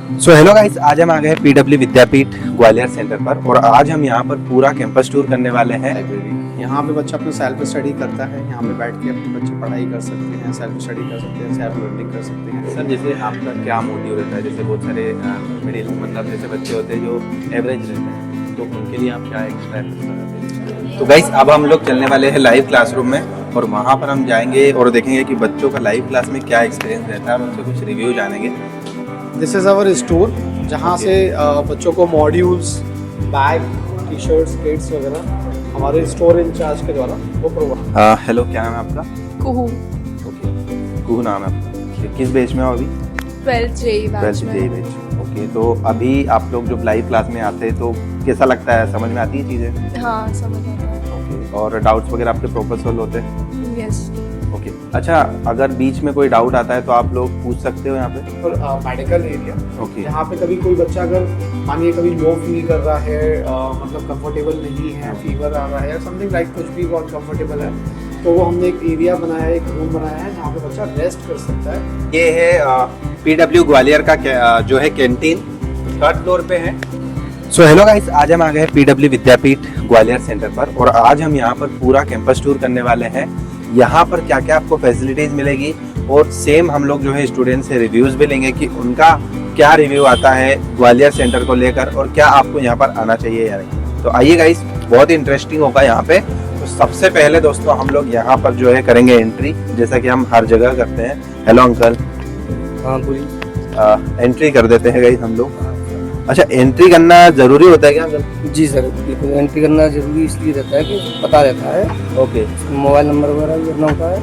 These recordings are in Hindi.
सो हेलो गाइस, आज हम आ गए पीडब्ल्यू विद्यापीठ ग्वालियर सेंटर पर और आज हम यहाँ पर पूरा कैंपस टूर करने वाले हैं। लाइब्रेरी, यहाँ पे बच्चा अपना सेल्फ स्टडी करता है। यहाँ पे बैठ के अपने बच्चे पढ़ाई कर सकते हैं, सेल्फ स्टडी कर सकते हैं, सेल्फ लर्निंग कर सकते हैं। सर, जैसे आपका क्या मोटिव रहता है? जैसे बहुत सारे मिडिल मतलब जैसे बच्चे होते हैं जो एवरेज रहते हैं, तो उनके लिए आप क्या एक्स्ट्रा एफर्ट्स लगाते हैं? तो गाइस, अब हम लोग चलने वाले हैं लाइव क्लासरूम में और वहाँ पर हम जाएंगे और देखेंगे कि बच्चों का लाइव क्लास में क्या एक्सपीरियंस रहता है और उनसे कुछ रिव्यू जानेंगे। दिस इज़ आवर स्टोर, जहाँ से बच्चों को modules, bag, T shirts, kits वगैरह हमारे स्टोर इंचार्ज के द्वारा वो प्रोवाइड। हेलो, क्या नाम है आपका? कुहू। ओके, कुहू नाम है आपका। किस बैच में हो अभी? 12th JEE बैच में। बैच। ओके, तो अभी आप लोग जब लाइव क्लास में आते हैं तो कैसा लगता है? समझ में आती है चीज़ें? हाँ, समझ आता है। ओके, और डाउट्स वगैरह आपके प्रॉपर सॉल्व होते हैं? यस। ओके, अच्छा, अगर बीच में कोई डाउट आता है तो आप लोग पूछ सकते हो यहाँ पे? और मेडिकल एरिया, ओके, यहाँ पे कभी कोई बच्चा अगर मानिए कभी लो फील कर रहा है, मतलब कंफर्टेबल नहीं है, फीवर आ रहा है, समथिंग लाइक कुछ भी बहुत कंफर्टेबल है, तो वो हमने एक एरिया बनाया है, एक रूम बनाया है जहाँ पे बच्चा रेस्ट कर सकता है। ये है पीडब्ल्यू ग्वालियर का जो है कैंटीन, 3rd फ्लोर पे है। सो हेलो गाइस, आज हम आ गए पीडब्ल्यू विद्यापीठ ग्वालियर सेंटर पर और आज हम यहाँ पर पूरा कैंपस टूर करने वाले हैं। यहाँ पर क्या क्या आपको फैसिलिटीज मिलेगी और सेम हम लोग जो है स्टूडेंट से रिव्यूज भी लेंगे कि उनका क्या रिव्यू आता है ग्वालियर सेंटर को लेकर और क्या आपको यहाँ पर आना चाहिए या नहीं। तो आइए गाइस, बहुत ही इंटरेस्टिंग होगा यहाँ पे। तो सबसे पहले दोस्तों हम लोग यहाँ पर जो है करेंगे एंट्री, जैसा कि हम हर जगह करते हैं। Hello uncle. हाँ पूरी एंट्री कर देते हैं गाइस हम लोग। अच्छा, एंट्री करना जरूरी होता है क्या अंकल? जी सर, बिल्कुल एंट्री करना जरूरी इसलिए रहता है कि पता रहता है, ओके, मोबाइल नंबर वगैरह भी अपना होता है।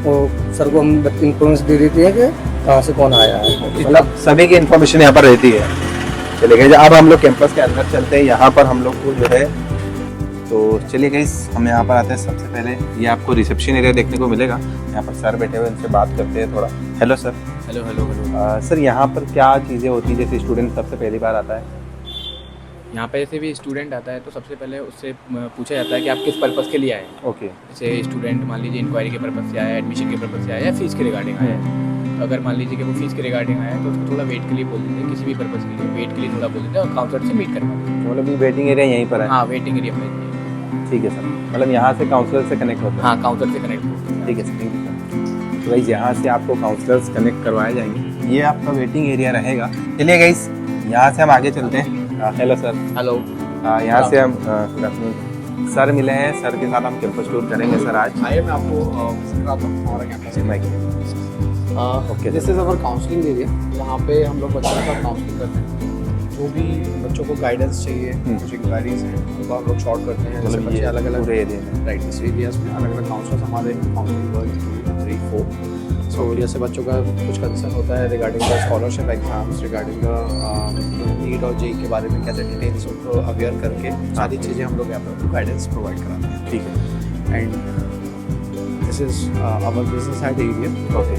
और सर को हम इन्फॉर्मेशन दे देते हैं कि कहाँ से कौन आया है, मतलब सभी की इन्फॉर्मेशन यहाँ पर रहती है। चलिए गाइस, अब हम लोग कैंपस के अंदर चलते हैं। यहाँ पर हम लोग को जो है, तो चलिए गाइस, हम यहाँ पर आते हैं। सबसे पहले ये आपको रिसेप्शन एरिया देखने को मिलेगा। यहाँ पर सर बैठे हुए, इनसे बात करते हैं थोड़ा। Hello sir. Hello hello hello. Sir, यहाँ पर क्या चीज़ें होती है जैसे स्टूडेंट सबसे पहली बार आता है? यहाँ पे जैसे भी स्टूडेंट आता है तो सबसे पहले उससे पूछा जाता है कि आप किस पर्पज़ के लिए आए हैं। ओके, जैसे स्टूडेंट मान लीजिए इंक्वायरी के पर्पज़ से आया है, एडमिशन के पर्पज़ से आया है या फीस के रिगार्डिंग आया है। तो अगर मान लीजिए कि वो फीस के रिगार्डिंग आया है तो उसको थोड़ा वेट के लिए बोल देते हैं, किसी भी पर्पज़ के लिए वेट के लिए थोड़ा बोल देते हैं और काउंसलर से मीट करवा देते मतलब ये वेटिंग एरिया यहीं पर है? हैं। हाँ, वेटिंग एरिया में। ठीक है सर, मतलब यहाँ से काउंसलर से कनेक्ट होता है? हाँ, काउंसलर से कनेक्ट होते हैं। ठीक है सर, थैंक यू सर। तो गाइस, यहाँ से आपको काउंसलर्स कनेक्ट करवाए जाएंगे। ये आपका वेटिंग एरिया रहेगा। चलिए गाइस, यहाँ से हम आगे चलते हैं। Hello sir. हेलो। यहाँ से हम अपने सर मिले हैं। सर के साथ हम कैंपस टूर करेंगे सर आज। आइए मैं आपको विजिट कराता हूँ हमारा campus. Okay, this is our counselling area, जहाँ पे हम लोग बच्चों के साथ काउंसलिंग करते हैं। जो भी बच्चों को गाइडेंस चाहिए, कुछ इंक्वायरीज हैं, उनको हम लोग शॉर्ट करते हैं। जैसे मतलब बच्चे ये अलग अलग पूरे एरिया में? राइट, इस एरियाज में अलग अलग काउंसलर्स हमारे काउंसलिंग 1, 2, 3, 4। सो जैसे बच्चों का कुछ कंसर्न होता है regarding the scholarship exams, regarding the NEET और जेई के बारे में कैसे डिटेल्स उनको अवेयर करके सारी चीज़ें हम लोग यहाँ पर गाइडेंस प्रोवाइड कराते हैं। ठीक है। And this is our business head area. Okay,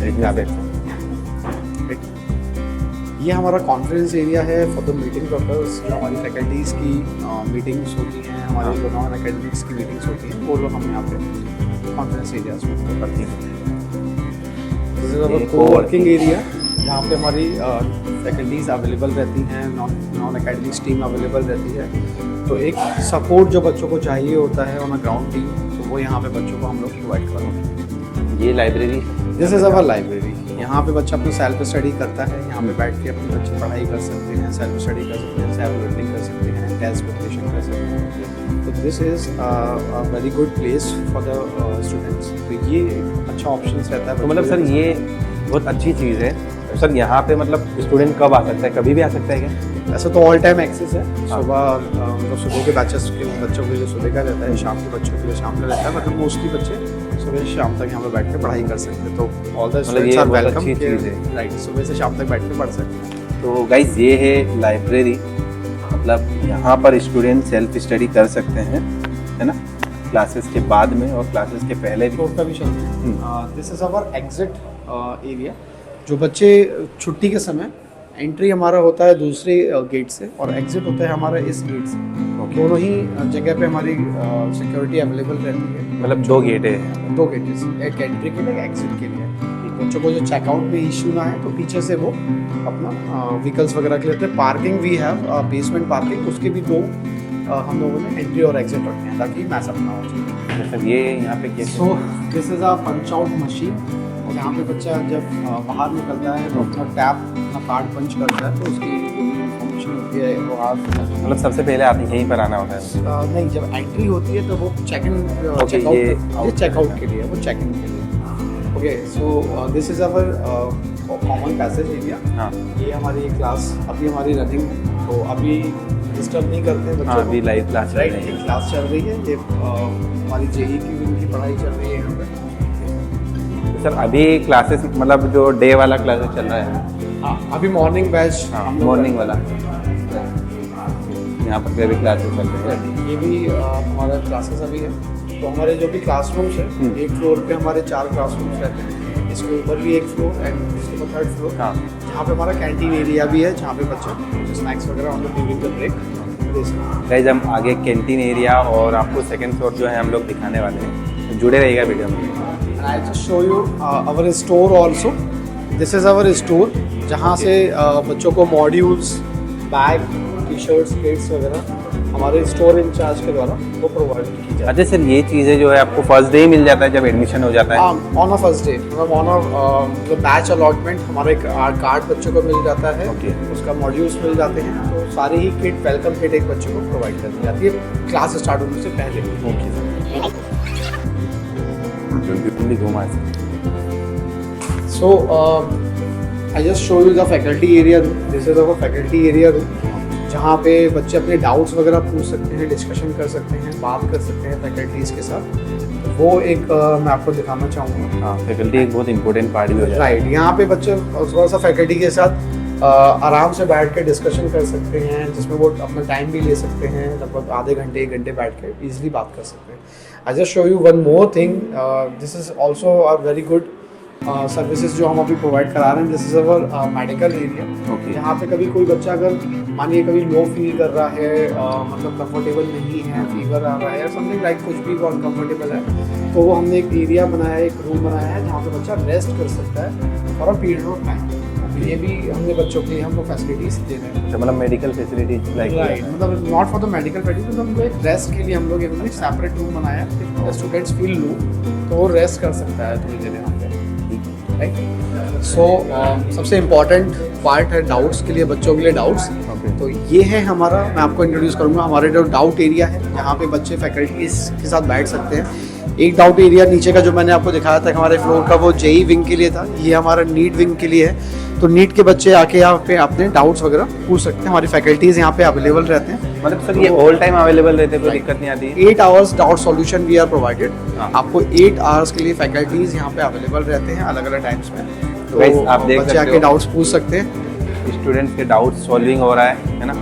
ये हमारा कॉन्फ्रेंस एरिया है फॉर द मीटिंग पर्पस। जो हमारी फैकल्टीज़ की मीटिंग्स होती हैं, हमारे जो नॉन एकेडमिक्स की मीटिंग्स होती हैं, वो लोग हम यहाँ पे कॉन्फ्रेंस एरियाज में करते हैं। This is our coworking area, जहाँ पे हमारी फैकल्टीज़ अवेलेबल रहती हैं, नॉन एकेडमिक्स टीम अवेलेबल रहती है। तो एक सपोर्ट जो बच्चों को चाहिए होता है ऑन अ ग्राउंड टीम, तो वो यहाँ पे बच्चों को हम लोग प्रोवाइड करवाते हैं। ये library, this is our library. यहाँ पे बच्चा अपना सेल्फ स्टडी करता है। यहाँ पे बैठ के अपने बच्चे पढ़ाई कर सकते हैं, सेल्फ स्टडी कर सकते हैं, सेल्फ लर्निंग कर सकते हैं, टेस्ट प्रिपरेशन कर सकते हैं। तो this is a very good place for the students. तो ये अच्छा ऑप्शन रहता है। तो मतलब सर ये बहुत अच्छी चीज़ है। तो सर यहाँ पे मतलब स्टूडेंट कब आ सकता है? कभी भी आ सकता है क्या? ऐसा तो ऑल टाइम एक्सेस है। सुबह मतलब सुबह के बैचेस के बच्चों के लिए सुबह का रहता है, शाम के बच्चों के लिए शाम का रहता है। मतलब मोस्टली बच्चे सुबह से शाम तक यहाँ पे बैठ के पढ़ाई कर सकते हैं। तो ऑल द स्टूडेंट्स आर बहुत वेलकम। अच्छी चीज़ है। राइट, सुबह से शाम तक बैठ के पढ़ सकते हैं। तो गाइज, ये है लाइब्रेरी। मतलब यहाँ पर स्टूडेंट सेल्फ स्टडी कर सकते हैं, है ना, क्लासेस के बाद में और क्लासेस के पहले भी। फ्लोर का भी चलते हैं। This is our exit area. जो बच्चे छुट्टी के समय एंट्री हमारा होता है दूसरे गेट से और एग्जिट होता है हमारा इस गेट से। दोनों ही जगह पे हमारी सिक्योरिटी अवेलेबल रहती है। मतलब 2 गेट है? 2 गेट, एक एंट्री के लिए, एक एग्जिट के लिए। बच्चों को जो चेकआउट में इशू ना है तो पीछे से वो अपना व्हीकल्स वगैरह के लेते हैं। Parking we have basement parking, उसके भी दो हम लोगों ने एंट्री और एग्जिट रखे हैं ताकि मैसअप ना हो जाए। सर ये यहाँ पे क्या so this is a punch out machine. यहाँ पे बच्चा जब बाहर निकलता है तो अपना टैप अपना कार्ड पंच करता है तो उसकी जो भी इंफॉर्मेशन होती है वो आप मतलब सबसे पहले आप यहीं पर आना होता है? नहीं, जब एंट्री होती है तो वो चेक इन Okay, ये चेकआउट के लिए, वो चेक इन के लिए। Okay, so this is our common passage area. हाँ ये हमारी क्लास अभी हमारी रनिंग है, तो अभी डिस्टर्ब नहीं करते बच्चों हाँ को। अभी लाइव क्लास चल राइट, रही है। एक क्लास चल रही है, ये हमारी जेई की उनकी पढ़ाई चल रही है यहाँ पे। सर अभी क्लासेस मतलब जो डे वाला क्लासेस चल रहा है? हाँ, अभी मॉर्निंग बैच हाँ मॉर्निंग वाला यहाँ पर भी अभी क्लासेस चल रही है। ये भी हमारा क्लासेस अभी है। तो हमारे जो भी क्लासरूम्स है, एक फ्लोर पे हमारे 4 क्लासरूम्स रहते हैं, इसके ऊपर भी एक फ्लोर एंड इसके ऊपर 3rd फ्लोर, हाँ जहाँ पे हमारा कैंटीन एरिया भी है, जहाँ पे बच्चे स्नैक्स वगैरह हम लोग ड्यूरिंग द ब्रेक दे सकते हैं। गाइस हम आगे कैंटीन एरिया और आपको सेकंड फ्लोर जो है हम लोग दिखाने वाले हैं, तो जुड़े रहिएगा वीडियो में। And I'll just show you our store also. This is our store, जहाँ से बच्चों को मॉड्यूल्स, बैग, टी-शर्ट्स, किट्स वगैरह हमारे स्टोर इंचार्ज के द्वारा वो प्रोवाइड की जाती है। अच्छा सर ये चीज़ें जो है आपको फर्स्ट डे ही मिल जाता है जब एडमिशन हो जाता है? ऑन अ फर्स्ट डे, मतलब ऑन अ बैच अलॉटमेंट हमारे कार्ड बच्चों को मिल जाता है। Okay. उसका मॉड्यूल्स मिल जाते हैं, तो सारे ही किट, वेलकम किट एक बच्चे को प्रोवाइड कर दी जाती है क्लास स्टार्ट होने से पहले। ओके सर घुमा So I just show you the faculty area room. This is our faculty area room, जहाँ पे बच्चे अपने डाउट्स वगैरह पूछ सकते हैं, डिस्कशन कर सकते हैं, बात कर सकते हैं फैकल्टीज़ के साथ। वो एक मैं आपको दिखाना चाहूँगा। हाँ फैकल्टी एक बहुत इंपॉर्टेंट पार्ट भी हो जाता है। राइट, यहाँ पे बच्चे थोड़ा सा फैकल्टी के साथ आराम से बैठ के डिस्कशन कर सकते हैं, जिसमें वो अपना टाइम भी ले सकते हैं, लगभग आधे घंटे 1 घंटे बैठ के ईजिली बात कर सकते हैं। I just show you one more thing, this is also a very good services जो हम अभी प्रोवाइड करा रहे हैं। This is our medical area. Okay. यहाँ पे कभी कोई बच्चा अगर मानिए कभी लो फील कर रहा है, मतलब कंफर्टेबल नहीं है, फीवर आ रहा है या समथिंग लाइक कुछ भी अनकंफर्टेबल है, तो वो हमने एक एरिया बनाया है, एक रूम बनाया है जहाँ पे बच्चा रेस्ट कर सकता है for a period of time. ये भी हमने बच्चों के लिए हमको फैसिलिटीज दे रहे हैं। अच्छा मतलब मेडिकल फैसिलिटीज लाइक राइट, मतलब not for the medical facilities, मतलब हमको एक रेस्ट के लिए हम लोग एक सेपरेट रूम बनाया है। if स्टूडेंट्स फील लो तो वो रेस्ट कर सकता है थोड़ी देर यहाँ पे। राइट, सो सबसे इम्पॉर्टेंट पार्ट है डाउट्स के लिए, बच्चों के लिए डाउट्स। तो ये है हमारा, मैं आपको इंट्रोड्यूस करूँगा, हमारे जो डाउट एरिया है जहाँ पे बच्चे फैकल्टीज के साथ बैठ सकते हैं। एक डाउट एरिया नीचे का जो मैंने आपको दिखाया था हमारे फ्लोर का, वो जेई विंग के लिए था। ये हमारा नीट विंग के लिए है, तो नीट के बच्चे आके यहाँ पे अपने डाउट्स वगैरह पूछ सकते हैं। हमारी फैकल्टीज यहाँ पे अवेलेबल रहते हैं। मतलब सर ये ऑल टाइम अवेलेबल रहते हैं, कोई दिक्कत नहीं आती? 8 hours doubt solution we are provided. हाँ। आपको 8 आवर्स के लिए फैकल्टीज यहाँ पे अवेलेबल रहते हैं अलग अलग टाइम्स में। तो guys, आप देख बच्चे सकते आके हो। डाउट्स पूछ सकते हैं। स्टूडेंट्स के डाउट सॉल्विंग हो रहा है ना।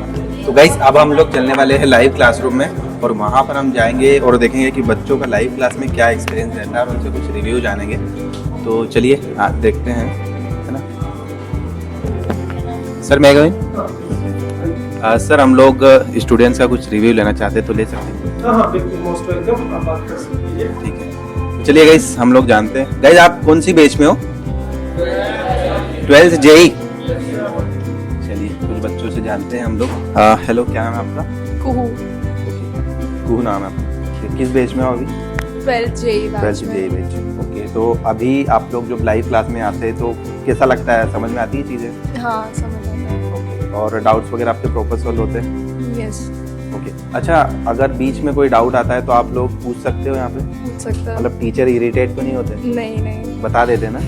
तो गाइस अब हम लोग चलने वाले हैं लाइव क्लासरूम में, और वहाँ पर हम जाएंगे और देखेंगे कि बच्चों का लाइव क्लास में क्या एक्सपीरियंस रहता है और उनसे कुछ रिव्यू जानेंगे। तो चलिए आज देखते हैं, है ना। सर मैं गए सर, हम लोग स्टूडेंट्स का कुछ रिव्यू लेना चाहते तो ले सकते हैं? हाँ बिल्कुल, मोस्ट वेलकम, आप बात कर सकते हैं। ठीक है, चलिए गाइस हम लोग जानते हैं। गाइस आप कौन सी बैच में हो? 12th JEE. चलिए कुछ बच्चों से जानते हैं हम लोग। हेलो, क्या नाम है आपका? कुहू, कुहू नाम है आपका। किस बैच में हो अभी? 12th JEE 12th JEE batch. Okay, तो अभी आप लोग जब लाइव क्लास में आते हैं तो कैसा लगता है, समझ में आती है चीज़ें? हाँ समझ आता है। ओके, और डाउट्स वगैरह आपके प्रॉपर सॉल्व होते हैं? यस, ओके, अच्छा अगर बीच में कोई डाउट आता है तो आप लोग पूछ सकते हो यहाँ पे? पूछ सकता है। मतलब टीचर इरिटेट तो नहीं होते? नहीं, बता देते ना?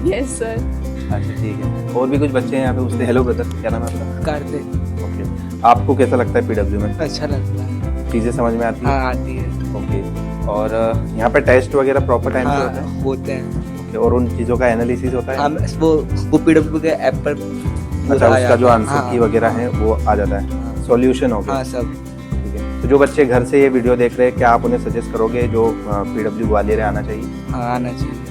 Yes sir. अच्छा ठीक है, और भी कुछ बच्चे हैं यहाँ पे पूछते। हेलो ब्रदर, क्या नाम है आपका? करते ओके, आपको कैसा लगता है पीडब्ल्यू में? अच्छा लगता है। चीज़ें समझ में आती है? हाँ आती है। ओके, और यहाँ पे टेस्ट वगैरह प्रॉपर टाइम पे होता है? हाँ होते हैं। ओके, और उन चीज़ों का एनालिसिस होता है? हम वो पीडब्ल्यू के ऐप पर अच्छा, उसका जो आंसर हाँ, की वगैरह है वो आ जाता है, सॉल्यूशन हो गया। हाँ सब। ठीक है, तो जो बच्चे घर से ये वीडियो देख रहे हैं, क्या आप उन्हें सजेस्ट करोगे जो पीडब्ल्यू ग्वालियर आना चाहिए? हाँ आना चाहिए।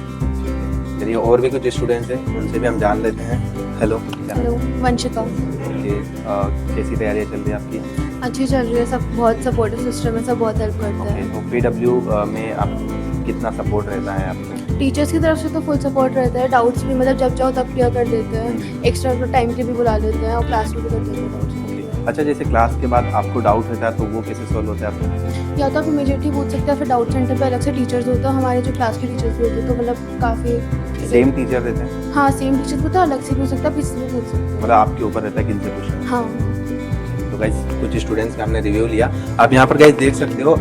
चलिए और भी कुछ स्टूडेंट्स हैं, उनसे भी हम जान लेते हैं। Hello, hello, Vanshika. ओके, कैसी तैयारियाँ चल रही है आपकी? अच्छी चल रही है, सब बहुत सपोर्टिव सिस्टम है, सब बहुत हेल्प करते ओके, हैं। तो पीडब्ल्यू में आप कितना सपोर्ट रहता है आपको? टीचर्स की तरफ से तो फुल सपोर्ट रहता है, डाउट्स भी मतलब जब चाहो तब क्लियर कर देते हैं, एक्स्ट्रा टाइम के भी बुला लेते हैं और क्लास में भी कर देते हैं डाउट्स। अच्छा, जैसे क्लास के बाद आपको डाउट होता है तो वो कैसे सॉल्व होता है आपको? या तो आप इमीडिएटली पूछ सकते हैं, फिर डाउट सेंटर पे अलग से टीचर्स होते हैं, हमारे जो क्लास के टीचर्स भी होते हैं, तो मतलब काफ़ी सेम टीचर रहते हैं? हाँ सेम टीचर्स होता है, अलग से पूछ सकता है, किसी से भी पूछ सकते हैं। मतलब आपके ऊपर रहता है किन से पूछना। हाँ तो गाइस कुछ स्टूडेंट्स का हमने रिव्यू लिया। आप यहाँ पर गाइस देख सकते हो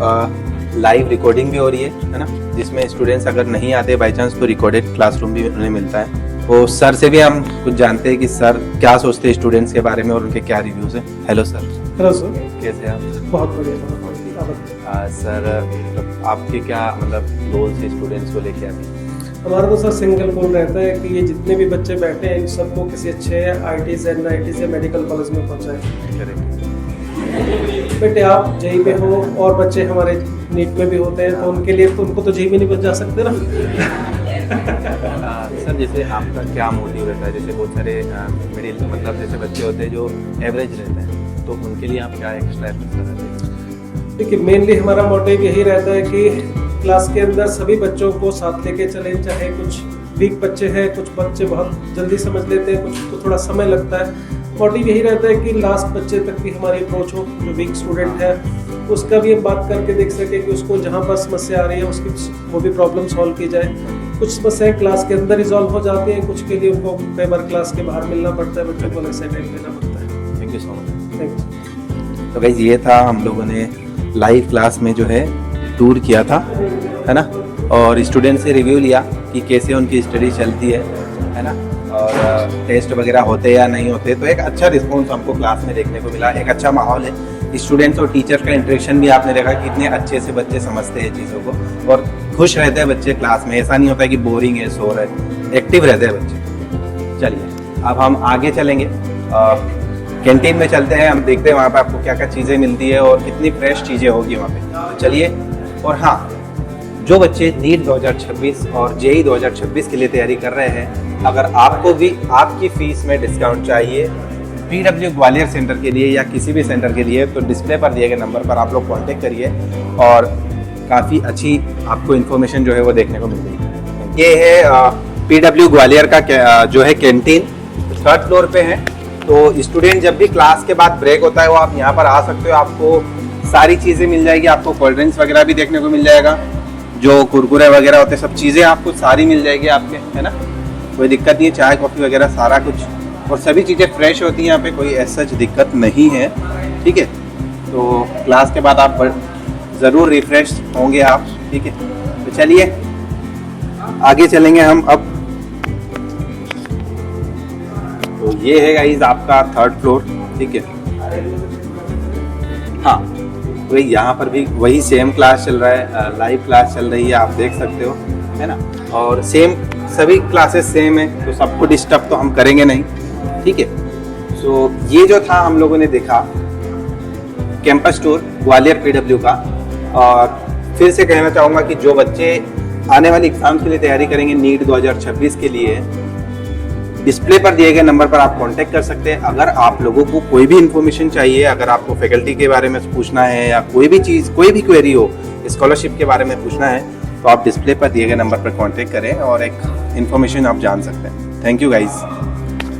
लाइव रिकॉर्डिंग भी हो रही है ना, जिसमें स्टूडेंट्स अगर नहीं आते बाई चांस तो रिकॉर्डेड क्लासरूम भी उन्हें मिलता है। तो सर से भी हम कुछ जानते हैं कि सर क्या सोचते हैं स्टूडेंट्स के बारे में और उनके क्या रिव्यूज़ हैं। Hello sir. हेलो सर, कैसे हैं आप? बहुत बढ़िया, बहुत बढ़िया। सर मतलब आपके क्या मतलब गोल्स है स्टूडेंट्स को लेके अभी? हमारा तो सर सिंगल गोल रहता है कि ये जितने भी बच्चे बैठे हैं इन सबको किसी अच्छे IITs NITs या मेडिकल कॉलेज में पहुंचाएं। बेटे आप जेई में हो और बच्चे हमारे नीट में भी होते हैं, तो उनके लिए तो उनको तो जेई में नहीं बच जा सकते ना। सर जैसे आपका क्या मोटिव रहता है? जैसे बहुत सारे मिडिल मतलब जैसे बच्चे होते हैं जो एवरेज रहते हैं, तो उनके लिए आप क्या एक्स्ट्रा एफर्ट कर रहे हैं? देखिए मेनली हमारा मोटिव यही रहता है कि क्लास के अंदर सभी बच्चों को साथ लेके चलें, चाहे कुछ वीक बच्चे हैं, कुछ बच्चे बहुत जल्दी समझ लेते हैं, कुछ को थोड़ा समय लगता है। मोटिव यही रहता है कि लास्ट बच्चे तक भी हमारी अप्रोच हो, जो वीक स्टूडेंट है उसका भी हम बात करके देख सके कि उसको जहाँ पर समस्या आ रही है उसकी वो भी प्रॉब्लम सॉल्व की जाए। कुछ समस्याएं क्लास के अंदर रिजॉल्व हो जाती हैं, कुछ के लिए उनको कई बार क्लास के बाहर मिलना पड़ता है, बच्चों को अलग से टाइम देना पड़ता है। Thank you so much. Thank you. तो गाइस ये था हम लोगों ने लाइव क्लास में जो है टूर किया था, है ना, और स्टूडेंट से रिव्यू लिया कि कैसे उनकी स्टडी चलती है ना, और टेस्ट वगैरह होते या नहीं होते। तो एक अच्छा रिस्पॉन्स हमको क्लास में देखने को मिला, एक अच्छा माहौल है, स्टूडेंट्स और टीचर का इंटरेक्शन भी आपने देखा कि इतने अच्छे से बच्चे समझते हैं चीज़ों को और खुश रहते हैं बच्चे क्लास में। ऐसा नहीं होता है कि बोरिंग है, शोर है, एक्टिव रहते हैं बच्चे। चलिए अब हम आगे चलेंगे, कैंटीन में चलते हैं, हम देखते हैं वहाँ पे आपको क्या क्या चीज़ें मिलती है और कितनी फ्रेश चीज़ें होगी वहाँ पे। तो चलिए, और हाँ, जो बच्चे नीट 2026 और जेई 2026 के लिए तैयारी कर रहे हैं, अगर आपको भी आपकी फ़ीस में डिस्काउंट चाहिए PW ग्वालियर सेंटर के लिए या किसी भी सेंटर के लिए, तो डिस्प्ले पर दिए गए नंबर पर आप लोग कांटेक्ट करिए और काफ़ी अच्छी आपको इन्फॉर्मेशन जो है वो देखने को मिल जाएगी। ये है PW ग्वालियर का जो है कैंटीन, 3rd फ्लोर पे है। तो स्टूडेंट जब भी क्लास के बाद ब्रेक होता है वो आप यहाँ पर आ सकते हो, आपको सारी चीज़ें मिल जाएगी, आपको कोल्ड ड्रिंक्स वगैरह भी देखने को मिल जाएगा, जो कुरकुरे वगैरह होते हैं सब चीज़ें आपको सारी मिल जाएगी आपके, है ना, कोई दिक्कत नहीं है, चाय कॉफ़ी वगैरह सारा कुछ, और सभी चीज़ें फ्रेश होती हैं यहाँ पे, कोई ऐसा दिक्कत नहीं है, ठीक है। तो क्लास के बाद आप ज़रूर रिफ्रेश होंगे आप, ठीक है। तो चलिए आगे चलेंगे हम अब। तो ये है गाइस आपका 3rd फ्लोर, ठीक है। हाँ, तो यहाँ पर भी वही सेम क्लास चल रहा है, लाइव क्लास चल रही है, आप देख सकते हो, है ना, और सेम सभी क्लासेस सेम है, तो सबको डिस्टर्ब तो हम करेंगे नहीं, ठीक है। सो ये जो था हम लोगों ने देखा कैंपस टूर ग्वालियर PW का, और फिर से कहना चाहूँगा कि जो बच्चे आने वाले एग्जाम्स के लिए तैयारी करेंगे नीट 2026 के लिए, डिस्प्ले पर दिए गए नंबर पर आप कांटेक्ट कर सकते हैं। अगर आप लोगों को कोई भी इन्फॉर्मेशन चाहिए, अगर आपको फैकल्टी के बारे में पूछना है या कोई भी चीज़, कोई भी क्वेरी हो, स्कॉलरशिप के बारे में पूछना है, तो आप डिस्प्ले पर दिए गए नंबर पर कांटेक्ट करें और एक इन्फॉर्मेशन आप जान सकते हैं। Thank you guys.